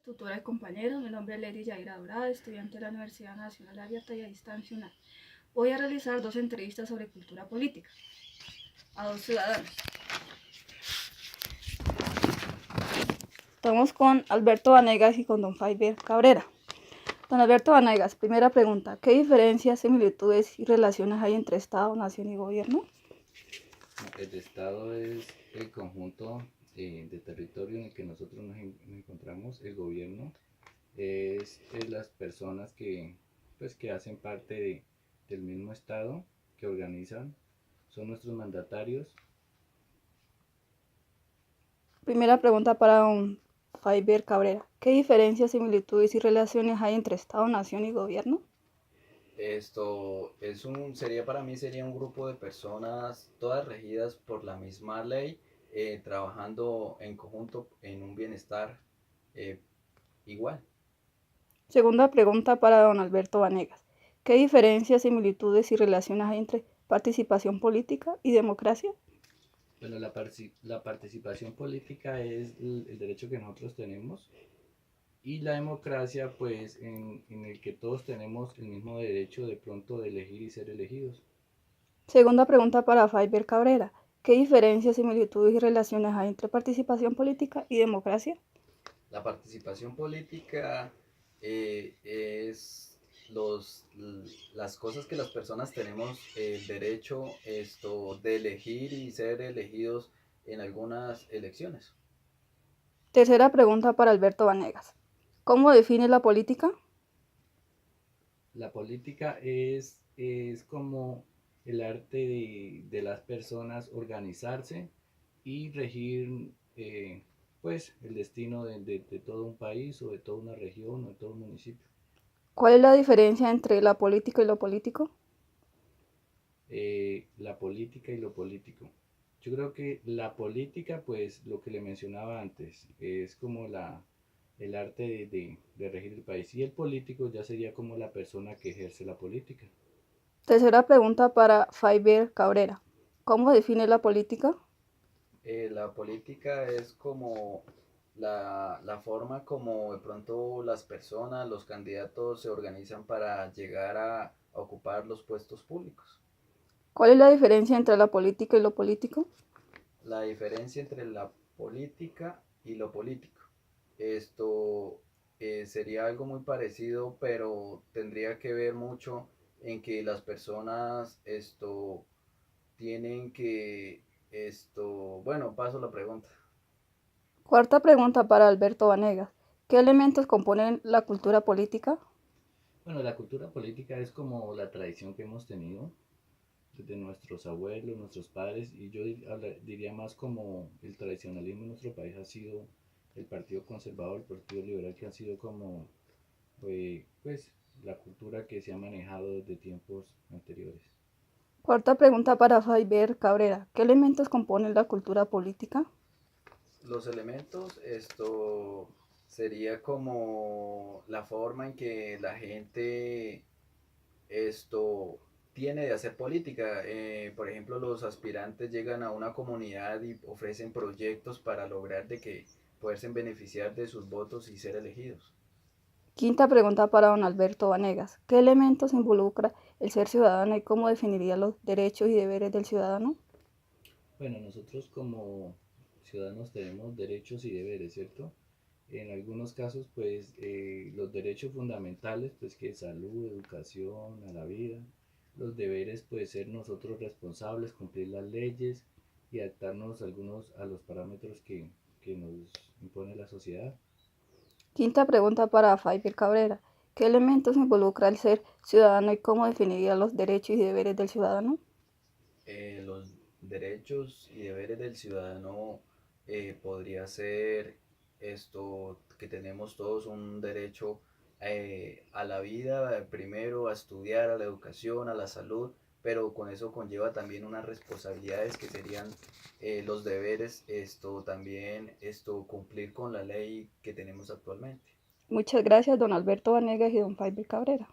Tutora y compañeros, mi nombre es Lady Yaira Dorada, estudiante de la Universidad Nacional Abierta y a Distancia UNAM. Voy a realizar 2 entrevistas sobre cultura política a 2 ciudadanos. Estamos con Alberto Vanegas y con don Faiber Cabrera. Don Alberto Vanegas, primera pregunta, ¿qué diferencias, similitudes y relaciones hay entre Estado, Nación y Gobierno? El Estado es el conjunto de territorio en el que nosotros nos encontramos. El gobierno es las personas que hacen parte del mismo Estado, que organizan, son nuestros mandatarios. Primera pregunta para don Faiber Cabrera, ¿qué diferencias, similitudes y relaciones hay entre Estado, Nación y Gobierno? Para mí sería un grupo de personas todas regidas por la misma ley, trabajando en conjunto en un bienestar eh, igual. Segunda pregunta para don Alberto Vanegas. ¿Qué diferencias, similitudes y relaciones hay entre participación política y democracia? Bueno, la participación política es el derecho que nosotros tenemos, y la democracia, pues, en el que todos tenemos el mismo derecho de pronto de elegir y ser elegidos. Segunda pregunta para Faiber Cabrera. ¿Qué diferencias, similitudes y relaciones hay entre participación política y democracia? La participación política es las cosas que las personas tenemos el derecho de elegir y ser elegidos en algunas elecciones. Tercera pregunta para Alberto Vanegas. ¿Cómo define la política? La política es como el arte de las personas organizarse y regir, pues, el destino de todo un país o de toda una región o de todo un municipio. ¿Cuál es la diferencia entre la política y lo político? La política y lo político. Yo creo que la política, pues lo que le mencionaba antes, es como el arte de regir el país, y el político ya sería como la persona que ejerce la política. Tercera pregunta para Faiber Cabrera. ¿Cómo define la política? La política es como la forma como de pronto las personas, los candidatos se organizan para llegar a ocupar los puestos públicos. ¿Cuál es la diferencia entre la política y lo político? La diferencia entre la política y lo político. Esto sería algo muy parecido, pero tendría que ver mucho en que las personas tienen que bueno, paso la pregunta. Cuarta pregunta para Alberto Vanegas. ¿Qué elementos componen la cultura política? Bueno, la cultura política es como la tradición que hemos tenido desde nuestros abuelos, nuestros padres, y yo diría más como el tradicionalismo en nuestro país ha sido el Partido Conservador, el Partido Liberal, que han sido como, pues, la cultura que se ha manejado desde tiempos anteriores. Cuarta pregunta para Faiber Cabrera. ¿Qué elementos componen la cultura política? Los elementos, sería como la forma en que la gente esto tiene de hacer política. Por ejemplo, los aspirantes llegan a una comunidad y ofrecen proyectos para lograr de que poderse beneficiar de sus votos y ser elegidos. Quinta pregunta para don Alberto Vanegas. ¿Qué elementos involucra el ser ciudadano y cómo definiría los derechos y deberes del ciudadano? Bueno, nosotros como ciudadanos tenemos derechos y deberes, ¿cierto? En algunos casos, pues, los derechos fundamentales, pues, que es salud, educación, a la vida. Los deberes, pues, ser nosotros responsables, cumplir las leyes y adaptarnos algunos a los parámetros que nos impone la sociedad. Quinta pregunta para Faiber Cabrera. ¿Qué elementos involucra el ser ciudadano y cómo definiría los derechos y deberes del ciudadano? Los derechos y deberes del ciudadano podría ser que tenemos todos un derecho a la vida, primero a estudiar, a la educación, a la salud, pero con eso conlleva también unas responsabilidades que serían los deberes, también cumplir con la ley que tenemos actualmente. Muchas gracias, don Alberto Vanegas y don Faiber Cabrera.